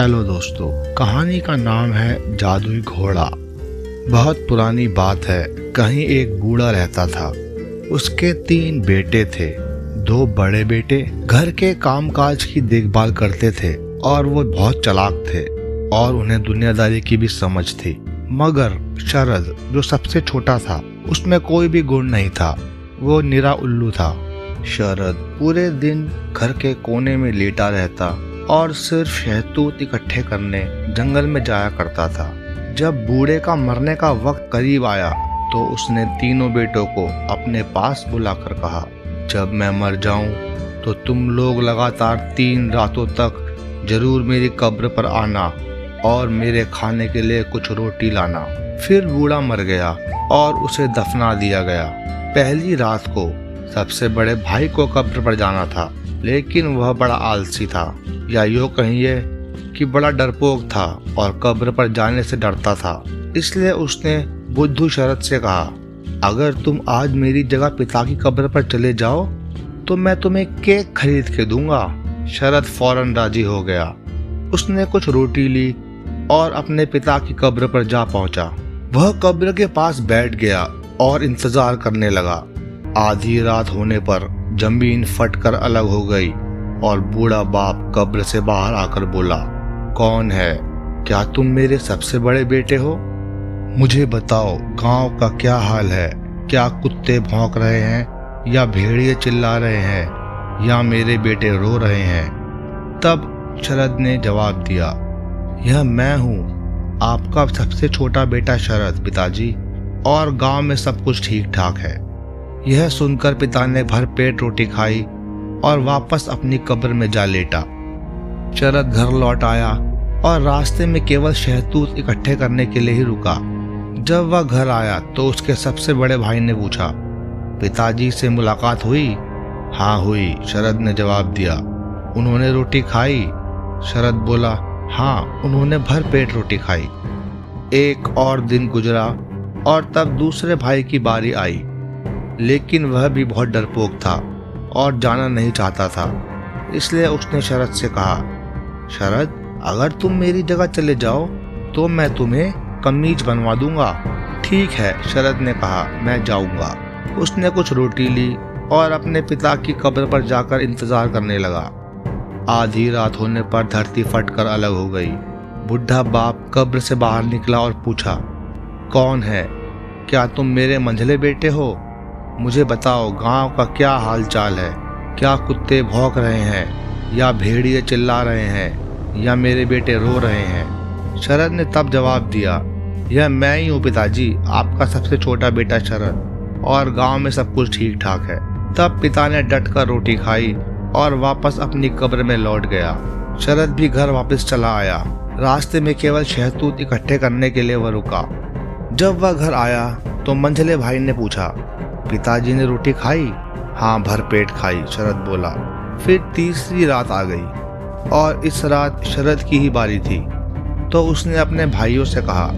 Hello दोस्तों, कहानी का नाम है जादुई घोड़ा। बहुत पुरानी बात है। कहीं एक बूढ़ा रहता था। उसके 3 बेटे थे। 2 बड़े बेटे घर के कामकाज की देखभाल करते थे और वो बहुत चालाक थे और उन्हें दुनियादारी की भी समझ थी। मगर शरद जो सबसे छोटा था, उसमें कोई भी गुण नहीं था। वो निरा उल्लू था। शरद पूरे दिन घर के कोने में लेटा रहता और सिर्फ शहतूत इकट्ठे करने जंगल में जाया करता था। जब बूढ़े का मरने का वक्त करीब आया तो उसने तीनों बेटों को अपने पास बुलाकर कहा, जब मैं मर जाऊं तो तुम लोग लगातार 3 रातों तक जरूर मेरी कब्र पर आना और मेरे खाने के लिए कुछ रोटी लाना। फिर बूढ़ा मर गया और उसे दफना दिया गया। पहली रात को सबसे बड़े भाई को कब्र पर जाना था, लेकिन वह बड़ा आलसी था, या यूँ कहिए कि बड़ा डरपोक था और कब्र पर जाने से डरता था। इसलिए उसने बुद्धू शरद से कहा, अगर तुम आज मेरी जगह पिता की कब्र पर चले जाओ तो मैं तुम्हें केक खरीद के दूंगा। शरद फौरन राजी हो गया। उसने कुछ रोटी ली और अपने पिता की कब्र पर जा पहुंचा। वह कब्र के पास बैठ गया और इंतजार करने लगा। आधी रात होने पर जमीन फटकर अलग हो गई और बूढ़ा बाप कब्र से बाहर आकर बोला, कौन है? क्या तुम मेरे सबसे बड़े बेटे हो? मुझे बताओ, गांव का क्या हाल है? क्या कुत्ते भौंक रहे हैं या भेड़िए चिल्ला रहे हैं या मेरे बेटे रो रहे हैं? तब शरद ने जवाब दिया, यह मैं हूँ, आपका सबसे छोटा बेटा शरद पिताजी, और गांव में सब कुछ ठीक ठाक है। यह सुनकर पिता ने भर पेट रोटी खाई और वापस अपनी कब्र में जा लेटा। शरद घर लौट आया और रास्ते में केवल शहतूत इकट्ठे करने के लिए ही रुका। जब वह घर आया तो उसके सबसे बड़े भाई ने पूछा, पिताजी से मुलाकात हुई? हाँ हुई, शरद ने जवाब दिया। उन्होंने रोटी खाई? शरद बोला, हाँ, उन्होंने भर पेट रोटी खाई। एक और दिन गुजरा और तब दूसरे भाई की बारी आई, लेकिन वह भी बहुत डरपोक था और जाना नहीं चाहता था। इसलिए उसने शरद से कहा, शरद, अगर तुम मेरी जगह चले जाओ तो मैं तुम्हें कमीज बनवा दूंगा। ठीक है, शरद ने कहा, मैं जाऊंगा। उसने कुछ रोटी ली और अपने पिता की कब्र पर जाकर इंतजार करने लगा। आधी रात होने पर धरती फटकर अलग हो गई। बुढ़ा बाप कब्र से बाहर निकला और पूछा, कौन है? क्या तुम मेरे मंझले बेटे हो? मुझे बताओ, गांव का क्या हाल चाल है? क्या कुत्ते भौंक रहे हैं या भेड़िए चिल्ला रहे हैं या मेरे बेटे रो रहे हैं? शरद ने तब जवाब दिया, यह मैं ही हूँ पिताजी, आपका सबसे छोटा बेटा शरद, और गांव में सब कुछ ठीक ठाक है। तब पिता ने डटकर रोटी खाई और वापस अपनी कब्र में लौट गया। शरद भी घर वापस चला आया। रास्ते में केवल शहतूत इकट्ठे करने के लिए वह रुका। जब वह घर आया तो मंझले भाई ने पूछा, पिताजी ने रोटी खाई? हाँ, भर पेट खाई, शरद बोला। फिर तीसरी रात आ गई और इस रात शरद की ही बारी थी। तो उसने अपने भाइयों से कहा,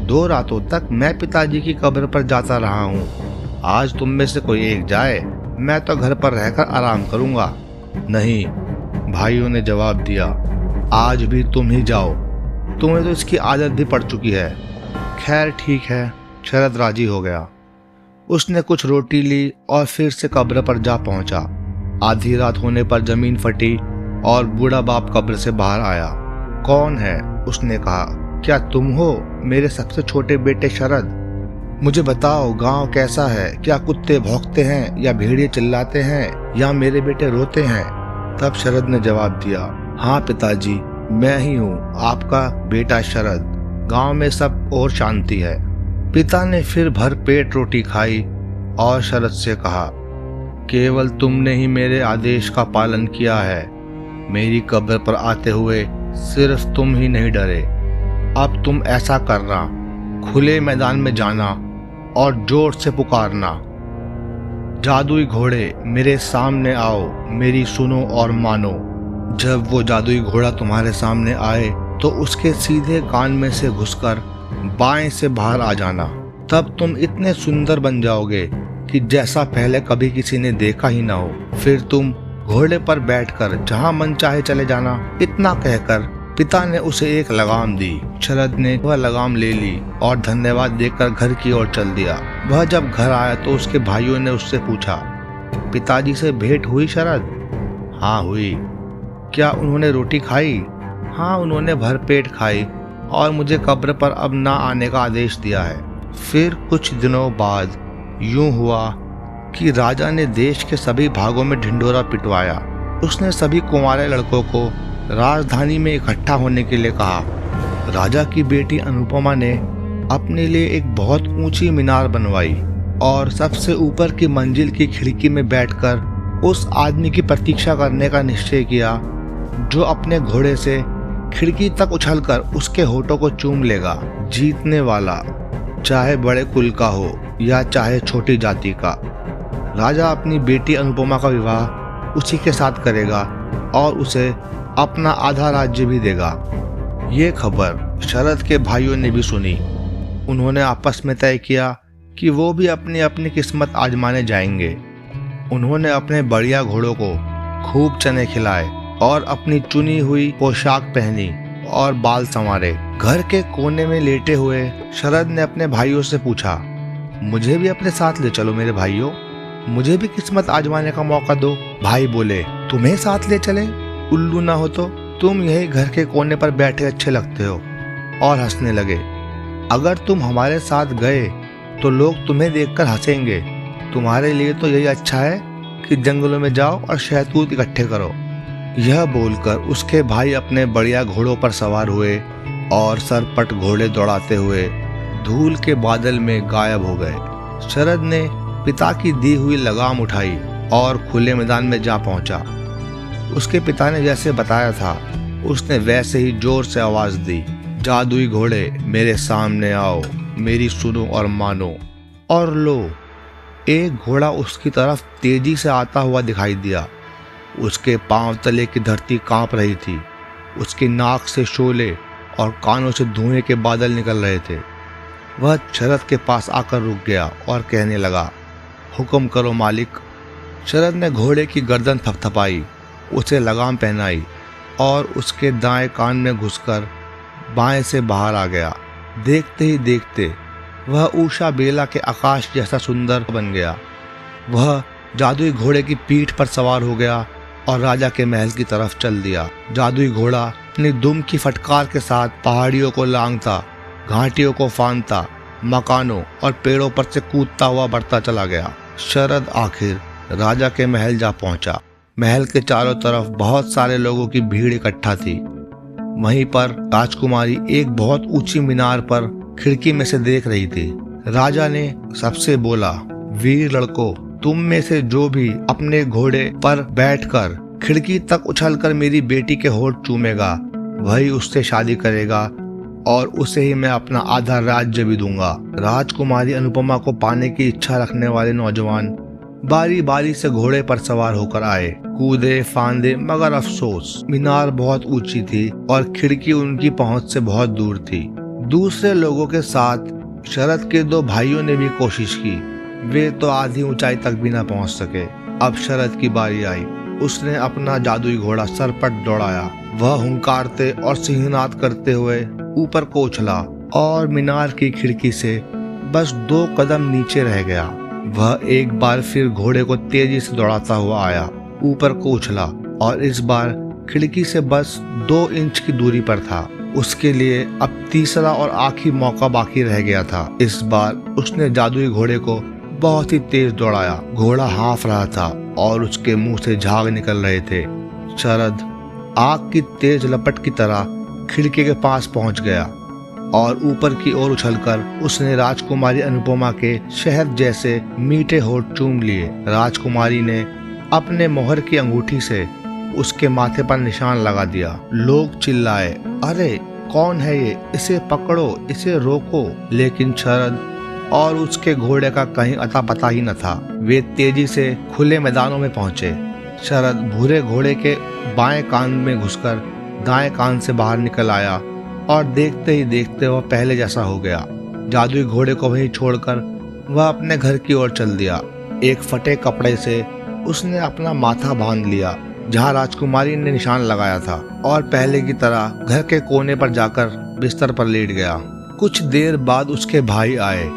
2 रातों तक मैं पिताजी की कब्र पर जाता रहा हूँ। आज तुम में से कोई एक जाए, मैं तो घर पर रहकर आराम करूँगा। नहीं, भाइयों ने जवाब दिया, आज भी तुम ही जाओ, तुम्हें तो इसकी आदत भी पड़ चुकी है। खैर ठीक है, शरद राजी हो गया। उसने कुछ रोटी ली और फिर से कब्र पर जा पहुंचा। आधी रात होने पर जमीन फटी और बूढ़ा बाप कब्र से बाहर आया। कौन है? उसने कहा, क्या तुम हो मेरे सबसे छोटे बेटे शरद? मुझे बताओ, गांव कैसा है? क्या कुत्ते भौंकते हैं या भेड़िए चिल्लाते हैं या मेरे बेटे रोते हैं? तब शरद ने जवाब दिया, हाँ पिताजी, मैं ही हूँ, आपका बेटा शरद। गांव में सब और शांति है। पिता ने फिर भर पेट रोटी खाई और शरद से कहा, केवल तुमने ही मेरे आदेश का पालन किया है। मेरी कब्र पर आते हुए सिर्फ तुम ही नहीं डरे। अब तुम ऐसा करना, खुले मैदान में जाना और जोर से पुकारना, जादुई घोड़े मेरे सामने आओ, मेरी सुनो और मानो। जब वो जादुई घोड़ा तुम्हारे सामने आए तो उसके सीधे कान में से घुसकर बाएं से बाहर आ जाना। तब तुम इतने सुंदर बन जाओगे कि जैसा पहले कभी किसी ने देखा ही ना हो। फिर तुम घोड़े पर बैठकर जहां मन चाहे चले जाना। इतना कहकर पिता ने उसे एक लगाम दी। शरद ने वह लगाम ले ली और धन्यवाद देकर घर की ओर चल दिया। वह जब घर आया तो उसके भाइयों ने उससे पूछा, पिताजी से भेंट हुई शरद? हाँ हुई। क्या उन्होंने रोटी खाई? हाँ, उन्होंने भरपेट खाई और मुझे कब्र पर अब ना आने का आदेश दिया है। फिर कुछ दिनों बाद यूं हुआ कि राजा ने देश के सभी भागों में ढिंढोरा पिटवाया। उसने सभी कुंवारे लड़कों को राजधानी में इकट्ठा होने के लिए कहा। राजा की बेटी अनुपमा ने अपने लिए एक बहुत ऊंची मीनार बनवाई और सबसे ऊपर की मंजिल की खिड़की में बैठकर उस आदमी की प्रतीक्षा करने का निश्चय किया जो अपने घोड़े से खिड़की तक उछलकर उसके होठों को चूम लेगा। जीतने वाला, चाहे बड़े कुल का हो या चाहे छोटी जाति का, राजा अपनी बेटी अनुपमा का विवाह उसी के साथ करेगा और उसे अपना आधा राज्य भी देगा। ये खबर शरद के भाइयों ने भी सुनी। उन्होंने आपस में तय किया कि वो भी अपनी अपनी किस्मत आजमाने जाएंगे। उन्होंने अपने बढ़िया घोड़ों को खूब चने खिलाए और अपनी चुनी हुई पोशाक पहनी और बाल संवारे। घर के कोने में लेटे हुए शरद ने अपने भाइयों से पूछा, मुझे भी अपने साथ ले चलो मेरे भाइयों, मुझे भी किस्मत आजमाने का मौका दो। भाई बोले, तुम्हें साथ ले चले? उल्लू ना हो तो तुम यही घर के कोने पर बैठे अच्छे लगते हो। और हंसने लगे। अगर तुम हमारे साथ गए तो लोग तुम्हें देखकर हंसेंगे। तुम्हारे लिए तो यही अच्छा है कि जंगलों में जाओ और शहतूत इकट्ठे करो। यह बोलकर उसके भाई अपने बढ़िया घोड़ों पर सवार हुए और सरपट घोड़े दौड़ाते हुए धूल के बादल में गायब हो गए। शरद ने पिता की दी हुई लगाम उठाई और खुले मैदान में जा पहुंचा। उसके पिता ने जैसे बताया था उसने वैसे ही जोर से आवाज दी, जादुई घोड़े मेरे सामने आओ, मेरी सुनो और मानो। और लो, एक घोड़ा उसकी तरफ तेजी से आता हुआ दिखाई दिया। उसके पांव तले की धरती कांप रही थी। उसकी नाक से शोले और कानों से धुएं के बादल निकल रहे थे। वह शरद के पास आकर रुक गया और कहने लगा, हुक्म करो मालिक। शरद ने घोड़े की गर्दन थपथपाई, उसे लगाम पहनाई और उसके दाएं कान में घुसकर बाएं से बाहर आ गया। देखते ही देखते वह ऊषा बेला के आकाश जैसा सुंदर बन गया। वह जादुई घोड़े की पीठ पर सवार हो गया और राजा के महल की तरफ चल दिया। जादुई घोड़ा अपनी दुम की फटकार के साथ पहाड़ियों को लांघता, घाटियों को फांदता, मकानों और पेड़ों पर से कूदता हुआ बढ़ता चला गया। शरद आखिर राजा के महल जा पहुंचा। महल के चारों तरफ बहुत सारे लोगों की भीड़ इकट्ठा थी। वहीं पर राजकुमारी एक बहुत ऊंची मीनार पर खिड़की में से देख रही थी। राजा ने सबसे बोला, वीर लड़कों, तुम में से जो भी अपने घोड़े पर बैठकर खिड़की तक उछलकर मेरी बेटी के होठ चूमेगा वही उससे शादी करेगा और उसे ही मैं अपना आधा राज्य भी दूंगा। राजकुमारी अनुपमा को पाने की इच्छा रखने वाले नौजवान बारी बारी से घोड़े पर सवार होकर आए, कूदे फांदे, मगर अफसोस मीनार बहुत ऊंची थी और खिड़की उनकी पहुंच से बहुत दूर थी। दूसरे लोगों के साथ शरद के दो भाइयों ने भी कोशिश की, वे तो आधी ऊंचाई तक भी न पहुंच सके। अब शरद की बारी आई। उसने अपना जादुई घोड़ा सरपट दौड़ाया। वह हुंकारते और सिंहनाद करते हुए ऊपर को उछला और मीनार की खिड़की से बस 2 कदम नीचे रह गया। वह एक बार फिर घोड़े को तेजी से दौड़ाता हुआ आया, ऊपर को उछला और इस बार खिड़की से बस 2 इंच की दूरी पर था। उसके लिए अब तीसरा और आखिरी मौका बाकी रह गया था। इस बार उसने जादुई घोड़े को बहुत ही तेज दौड़ाया। घोड़ा हाँफ रहा था और उसके मुंह से झाग निकल रहे थे। शरद आग की तेज लपट की तरह खिड़की के पास पहुंच गया और ऊपर की ओर उछलकर उसने राजकुमारी अनुपमा के शहद जैसे मीठे होठ चूम लिए। राजकुमारी ने अपने मोहर की अंगूठी से उसके माथे पर निशान लगा दिया। लोग चिल्लाए, अरे कौन है ये, इसे पकड़ो, इसे रोको। लेकिन शरद और उसके घोड़े का कहीं अता पता ही न था। वे तेजी से खुले मैदानों में पहुंचे। शरद भूरे घोड़े के बाएं कान में घुसकर दाएं कान से बाहर निकल आया और देखते ही देखते वह पहले जैसा हो गया। जादुई घोड़े को वहीं छोड़कर वह अपने घर की ओर चल दिया। एक फटे कपड़े से उसने अपना माथा बांध लिया जहाँ राजकुमारी ने निशान लगाया था और पहले की तरह घर के कोने पर जाकर बिस्तर पर लेट गया। कुछ देर बाद उसके भाई आए।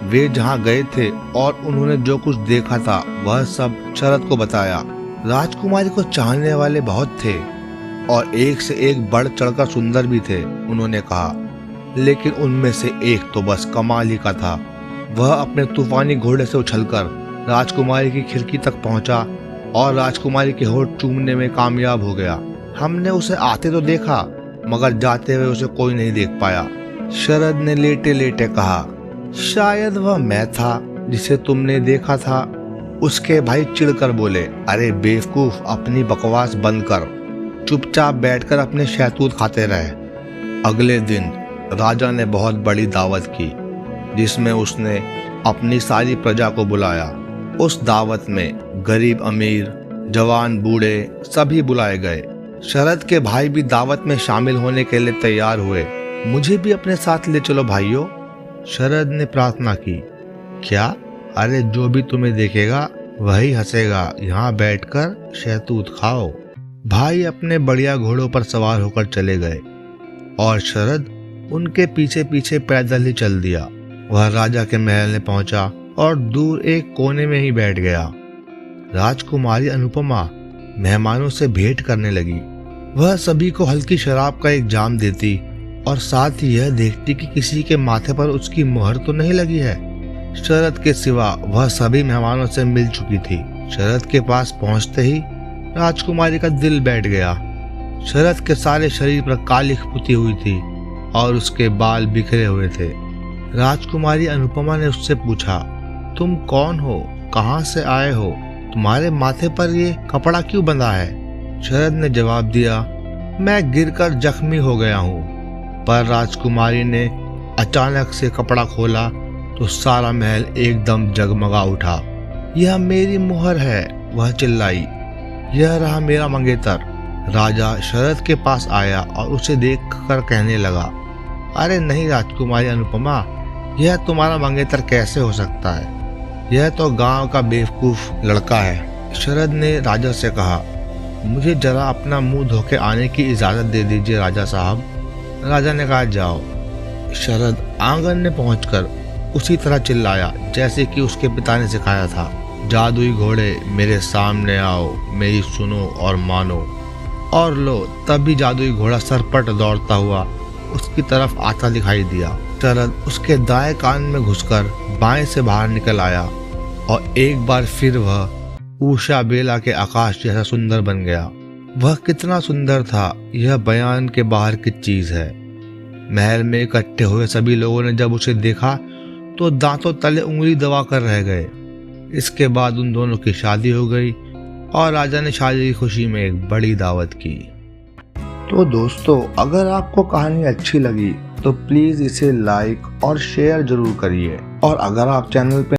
वे जहाँ गए थे और उन्होंने जो कुछ देखा था वह सब शरद को बताया। राजकुमारी को चाहने वाले बहुत थे और एक से एक बढ़ चढ़कर सुंदर भी थे, उन्होंने कहा, लेकिन उनमें से एक तो बस कमाल ही का था। वह अपने तूफानी घोड़े से उछलकर राजकुमारी की खिड़की तक पहुंचा और राजकुमारी के होठ चूमने में कामयाब हो गया। हमने उसे आते तो देखा मगर जाते हुए उसे कोई नहीं देख पाया। शरद ने लेटे लेटे कहा, शायद वह मैं था जिसे तुमने देखा था। उसके भाई चिढ़कर बोले, अरे बेवकूफ, अपनी बकवास बंद कर, चुपचाप बैठकर अपने शहतूत खाते रहे। अगले दिन राजा ने बहुत बड़ी दावत की जिसमें उसने अपनी सारी प्रजा को बुलाया। उस दावत में गरीब अमीर, जवान बूढ़े सभी बुलाए गए। शरद के भाई भी दावत में शामिल होने के लिए तैयार हुए। मुझे भी अपने साथ ले चलो भाइयों, शरद ने प्रार्थना की। क्या? अरे जो भी तुम्हें देखेगा वही हंसेगा, यहाँ बैठकर शहतूत खाओ। भाई अपने बढ़िया घोड़ों पर सवार होकर चले गए और शरद उनके पीछे पीछे पैदल ही चल दिया। वह राजा के महल में पहुंचा और दूर एक कोने में ही बैठ गया। राजकुमारी अनुपमा मेहमानों से भेंट करने लगी। वह सभी को हल्की शराब का एक जाम देती और साथ ही यह देखती कि किसी के माथे पर उसकी मुहर तो नहीं लगी है। शरद के सिवा वह सभी मेहमानों से मिल चुकी थी। शरद के पास पहुंचते ही राजकुमारी का दिल बैठ गया। शरद के सारे शरीर पर कालिख पुती हुई थी और उसके बाल बिखरे हुए थे। राजकुमारी अनुपमा ने उससे पूछा, तुम कौन हो, कहाँ से आए हो, तुम्हारे माथे पर ये कपड़ा क्यों बंधा है? शरद ने जवाब दिया, मैं गिरकर जख्मी हो गया हूँ। पर राजकुमारी ने अचानक से कपड़ा खोला तो सारा महल एकदम जगमगा उठा। यह मेरी मुहर है, वह चिल्लाई। यह रहा मेरा मंगेतर। राजा शरद के पास आया और उसे देखकर कहने लगा, अरे नहीं राजकुमारी अनुपमा, यह तुम्हारा मंगेतर कैसे हो सकता है? यह तो गांव का बेवकूफ लड़का है। शरद ने राजा से कहा, मुझे जरा अपना मुंह धोके आने की इजाजत दे दीजिए राजा साहब। राजा ने कहा, जाओ। शरद आंगन में पहुंचकर उसी तरह चिल्लाया जैसे कि उसके पिता ने सिखाया था, जादुई घोड़े मेरे सामने आओ, मेरी सुनो और मानो। और लो, तभी जादुई घोड़ा सरपट दौड़ता हुआ उसकी तरफ आता दिखाई दिया। शरद उसके दाएं कान में घुसकर बाएं से बाहर निकल आया और एक बार फिर वह उषा बेला के आकाश जैसा सुंदर बन गया। वह कितना सुंदर था यह बयान के बाहर की चीज है। महल में इकट्ठे हुए सभी लोगों ने जब उसे देखा तो दांतों तले उंगली दबाकर रह गए। इसके बाद उन दोनों की शादी हो गई और राजा ने शादी की खुशी में एक बड़ी दावत की। तो दोस्तों, अगर आपको कहानी अच्छी लगी तो प्लीज़ इसे लाइक और शेयर जरूर करिए और अगर आप चैनल पे